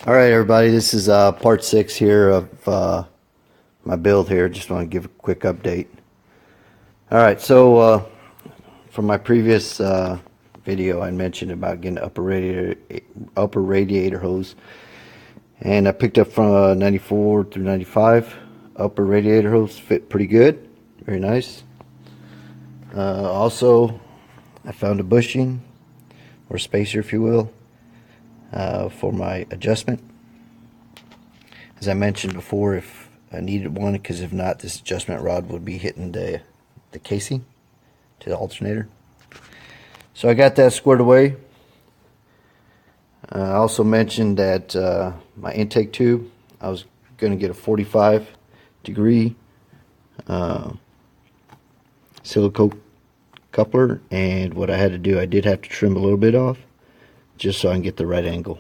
All right, everybody, this is part 6 here of my build here. Just want to give a quick update. All right, so from my previous video, I mentioned about getting upper radiator hose, and I picked up from 94 through 95. Upper radiator hose fit pretty good, very nice. Also, I found a bushing or spacer, if you will, for my adjustment. As I mentioned before, if I needed one, because if not, this adjustment rod would be hitting the casing to the alternator. So I got that squared away. I also mentioned that my intake tube, I was going to get a 45-degree silicone coupler, and what I had to do, I did have to trim a little bit off just so I can get the right angle.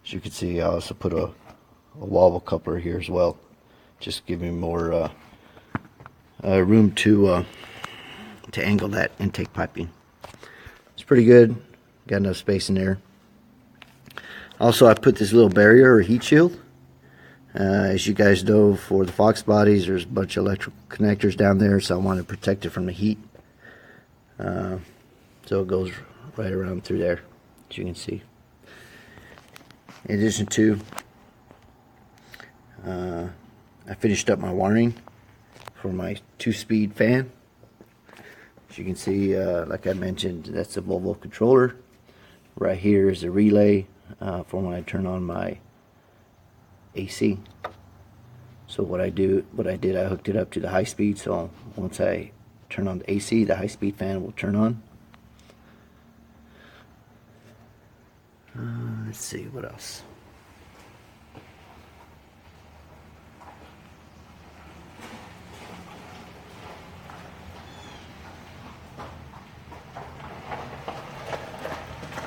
As you can see, I also put a wobble coupler here as well, just give me more room to angle that intake piping. It's pretty good, got enough space in there. Also, I put this little barrier or heat shield. As you guys know, for the Fox bodies, there's a bunch of electrical connectors down there, so I want to protect it from the heat. So it goes right around through there, as you can see. In addition to, I finished up my wiring for my 2-speed fan. As you can see, like I mentioned, that's the Volvo controller. Right here is the relay for when I turn on my AC. So what I did, I hooked it up to the high speed, so once I turn on the AC, the high speed fan will turn on. Let's see, what else?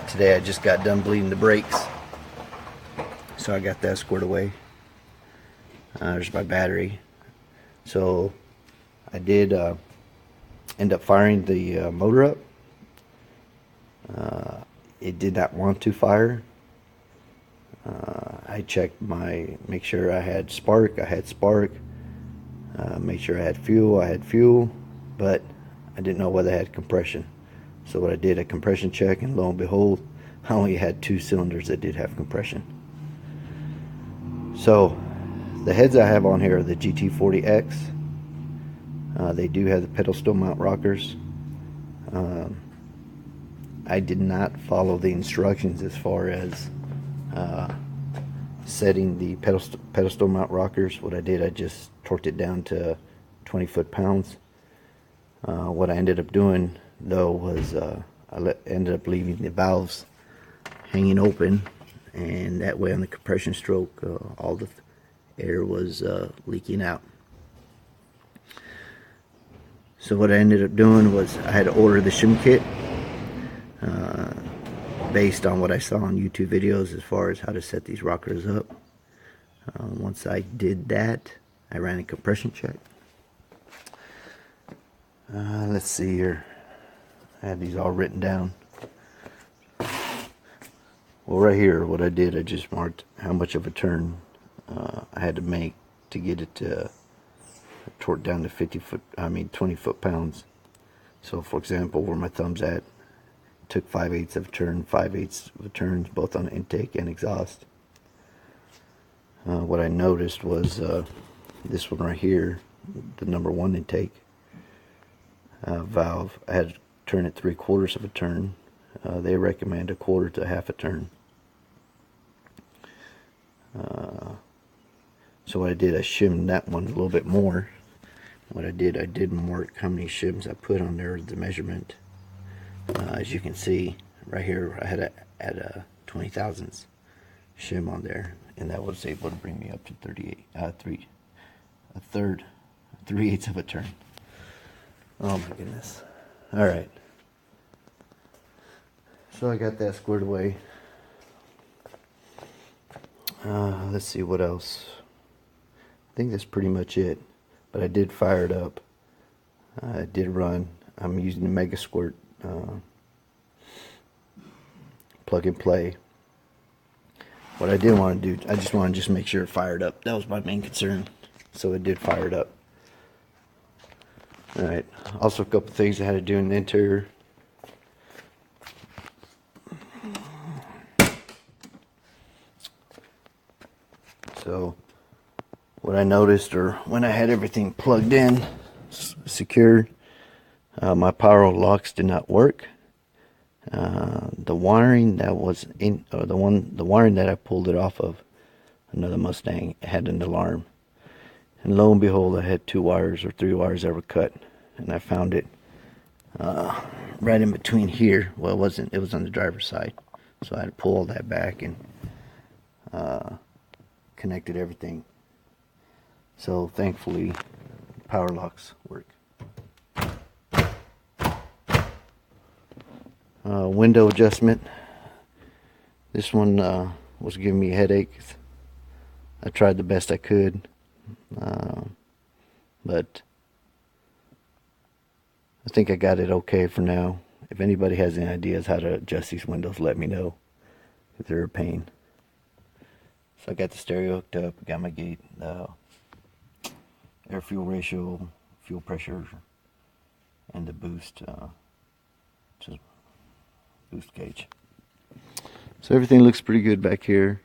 Today I just got done bleeding the brakes, so I got that squared away. There's my battery. So I did end up firing the motor up. It did not want to fire. I checked make sure I had spark. I had spark. Make sure I had fuel, but I didn't know whether I had compression. So what I did, a compression check, and lo and behold, I only had 2 cylinders that did have compression. So the heads I have on here are the GT40X. They do have the pedal steel mount rockers. I did not follow the instructions as far as setting the pedal steel mount rockers. What I did, I just torqued it down to 20 foot-pounds. What I ended up doing though was ended up leaving the valves hanging open, and that way on the compression stroke all the air was leaking out. So what I ended up doing was I had to order the shim kit based on what I saw on YouTube videos as far as how to set these rockers up. Once I did that, I ran a compression check. Let's see here. I had these all written down. Well, right here, what I did, I just marked how much of a turn I had to make to get it torqued down to 20 foot-pounds. So, for example, where my thumb's at, it took 5/8 of a turn, 5/8 of a turn, both on intake and exhaust. What I noticed was this one right here, the number 1 intake valve, I had to turn it 3/4 of a turn. They recommend 1/4 to 1/2 a turn. So what I did, I shimmed that one a little bit more. What I did mark how many shims I put on there, the measurement. As you can see right here, I had a 20 thousandths shim on there, and that was able to bring me up to 3/8 of a turn. Oh my goodness. Alright, so I got that squared away. Let's see what else. I think that's pretty much it, but I did fire it up. I did run. I'm using the Megasquirt plug and play. what I did want to do, I just want to make sure it fired up. That was my main concern. So it did fire it up. Alright, also a couple things I had to do in the interior. So what I noticed, or when I had everything plugged in, secured, my power locks did not work. The wiring that was in, or the wiring that I pulled it off of another Mustang had an alarm. And lo and behold, I had 2 wires or 3 wires that were cut, and I found it right in between here. Well, it wasn't. It was on the driver's side, so I had to pull all that back and connected everything. So thankfully, power locks work. Window adjustment. This one was giving me headaches. I tried the best I could, but I think I got it okay for now. If anybody has any ideas how to adjust these windows, let me know, if they're a pain. So I got the stereo hooked up, got my gate, air fuel ratio, fuel pressure, and the boost gauge. So everything looks pretty good back here.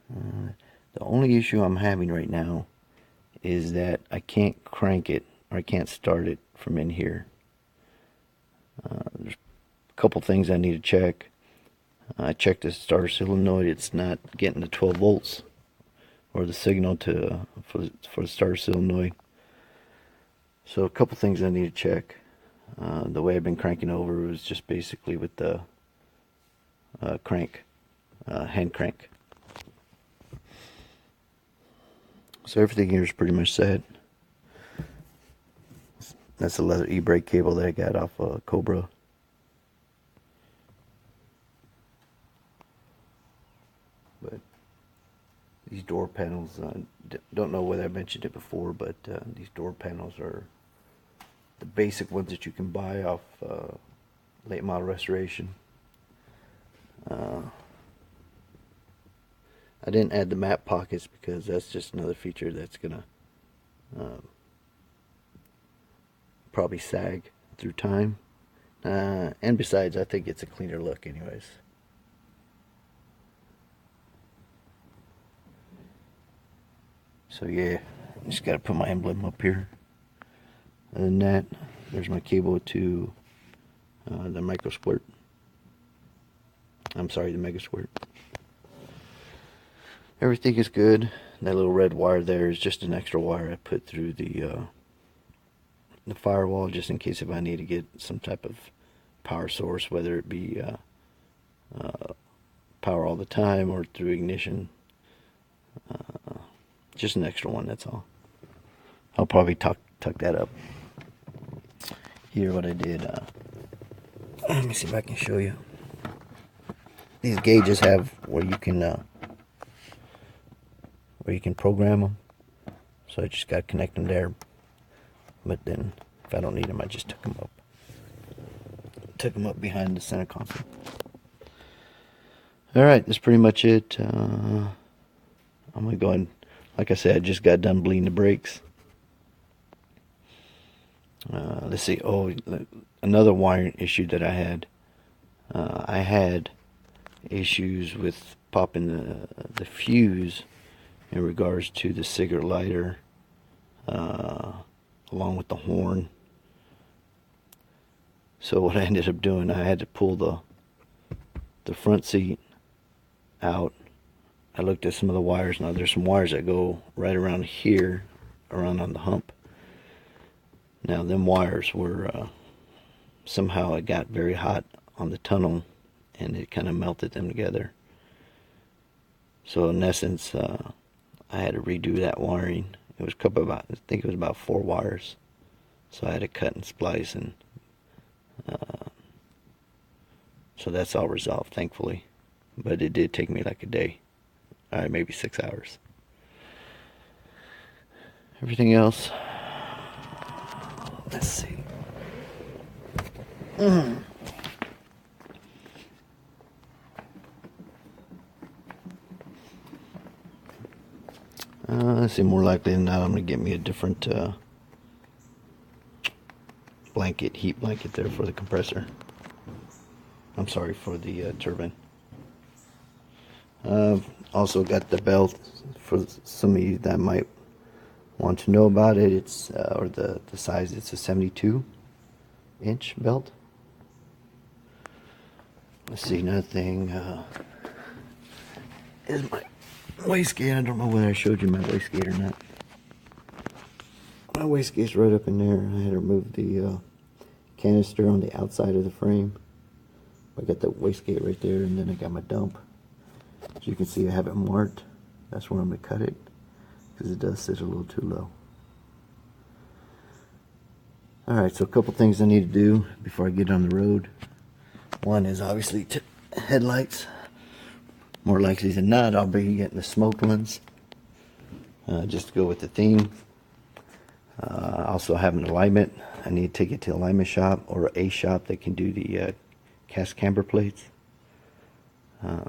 The only issue I'm having right now is that I can't crank it, or I can't start it from in here. There's a couple things I need to check. I checked the starter solenoid. It's not getting the 12 volts or the signal for the starter solenoid. So a couple things I need to check. The way I've been cranking over was just basically with the hand crank. So everything here is pretty much set. That's a leather e-brake cable that I got off Cobra. But these door panels, don't know whether I mentioned it before, but these door panels are the basic ones that you can buy off late model restoration. I didn't add the map pockets because that's just another feature that's gonna probably sag through time, and besides, I think it's a cleaner look anyways. So yeah, just gotta put my emblem up here. Other than that, there's my cable to the Megasquirt. I'm sorry, the Megasquirt. Everything is good. That little red wire there is just an extra wire I put through the firewall, just in case if I need to get some type of power source, whether it be power all the time or through ignition. Just an extra one, that's all. I'll probably tuck that up. Here, what I did, let me see if I can show you. These gauges have where you can program them. So I just got to connect them there. But then, if I don't need them, I just took them up. Took them up behind the center console. Alright, that's pretty much it. I'm going to go ahead and, like I said, I just got done bleeding the brakes. Let's see. Oh, another wiring issue that I had. I had issues with popping the fuse in regards to the cigarette lighter, along with the horn. So what I ended up doing, I had to pull the front seat out. I looked at some of the wires. Now there's some wires that go right around here, around on the hump. Now them wires were somehow it got very hot on the tunnel, and it kind of melted them together. So in essence, I had to redo that wiring. It was I think it was about 4 wires. So I had to cut and splice, and so that's all resolved, thankfully. But it did take me like a day, maybe 6 hours. Everything else, let's see. I see, more likely than not I'm going to get me a different heat blanket there for the compressor. I'm sorry, for the turbine. Also got the belt for some of you that might want to know about it. It's or the size. It's a 72-inch belt. Let's see, another thing is my wastegate. I don't know whether I showed you my wastegate or not. My wastegate's right up in there. I had to remove the canister on the outside of the frame. I got the wastegate right there, and then I got my dump. As you can see, I have it marked. That's where I'm going to cut it, because it does sit a little too low. Alright, so a couple things I need to do before I get on the road. One is obviously headlights. More likely than not, I'll be getting the smoked ones, just to go with the theme. Also have an alignment. I need to take it to the alignment shop, or a shop that can do the cast camber plates.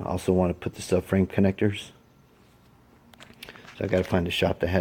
Also want to put the subframe connectors. So I got to find a shop that has